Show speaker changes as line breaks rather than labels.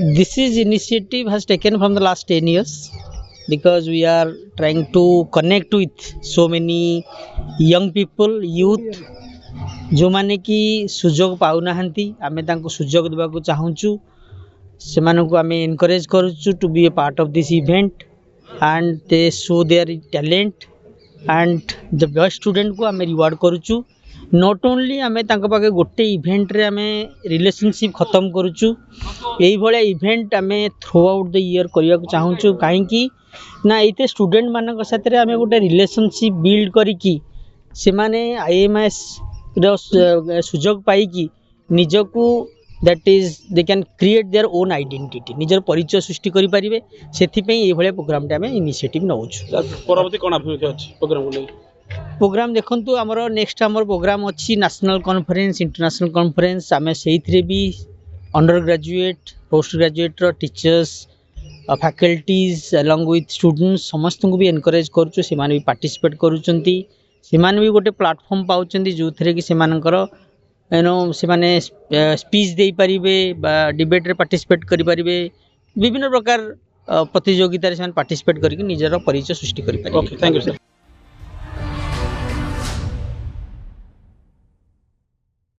This is initiative has taken from the last 10 years because we are trying to connect with so many young people, youth ଯେଉଁମାନେ କି ସୁଯୋଗ ପାଉନାହାନ୍ତି ଆମେ ତାଙ୍କୁ ସୁଯୋଗ ଦେବାକୁ ଚାହୁଁଛୁ ସେମାନଙ୍କୁ ଆମେ ଏନକରେଜ କରୁଛୁ to be a part of this event and they show their talent and the best ଷ୍ଟୁଡେଣ୍ଟକୁ ଆମେ ରିୱାର୍ଡ଼ କରୁଛୁ ନଟ୍ ଓନ୍ଲି ଆମେ ତାଙ୍କ ପାଖେ ଗୋଟେ ଇଭେଣ୍ଟରେ ଆମେ ରିଲେସନସିପ୍ ଖତମ କରୁଛୁ ଏଇଭଳିଆ ଇଭେଣ୍ଟ ଆମେ ଥ୍ରୋ ଆଉଟ୍ ଦ ଇୟର୍ କରିବାକୁ ଚାହୁଁଛୁ କାହିଁକି ନା ଏଇଥିରେ ଷ୍ଟୁଡେଣ୍ଟମାନଙ୍କ ସାଥିରେ ଆମେ ଗୋଟେ ରିଲେସନସିପ୍ ବିଲ୍ଡ କରିକି ସେମାନେ IMS ସୁଯୋଗ ପାଇକି ନିଜକୁ that is they can create their own identity ନିଜର ପରିଚୟ ସୃଷ୍ଟି କରିପାରିବେ ସେଥିପାଇଁ ଏଇଭଳିଆ ପ୍ରୋଗ୍ରାମଟେ ଆମେ ଇନିସିଏଟିଭ୍ ନେଉଛୁ
ପରବର୍ତ୍ତୀ କ'ଣ ଆଭିମୁଖ୍ୟ ଅଛି ପ୍ରୋଗ୍ରାମକୁ ନେଇ
ପ୍ରୋଗ୍ରାମ ଦେଖନ୍ତୁ ଆମର ନେକ୍ସଟ ଆମର ପ୍ରୋଗ୍ରାମ ଅଛି ନ୍ୟାସନାଲ କନଫରେନ୍ସ ଇଣ୍ଟରନ୍ୟାସନାଲ କନଫରେନ୍ସ ଆମେ ସେଇଥିରେ ବି ଅଣ୍ଡର ଗ୍ରାଜୁଏଟ୍ ପୋଷ୍ଟ ଗ୍ରାଜୁଏଟ୍ର teachers faculties along with students ସମସ୍ତଙ୍କୁ ବି ଏନକରେଜ କରୁଛୁ ସେମାନେ ବି ପାର୍ଟିସିପେଟ୍ କରୁଛନ୍ତି ସେମାନେ ବି ଗୋଟେ ପ୍ଲାଟଫର୍ମ ପାଉଛନ୍ତି ଯେଉଁଥିରେ କି ସେମାନଙ୍କର ସେମାନେ ସ୍ପିଚ୍ ଦେଇପାରିବେ ବା ଡିବେଟ୍ରେ ପାର୍ଟିସିପେଟ୍ କରିପାରିବେ ବିଭିନ୍ନ ପ୍ରକାର ପ୍ରତିଯୋଗିତାରେ ସେମାନେ ପାର୍ଟିସିପେଟ୍ କରିକି ନିଜର ପରିଚୟ ସୃଷ୍ଟି କରିପାରିବେ
ଓକେ ଥ୍ୟାଙ୍କ ୟୁ ସାର୍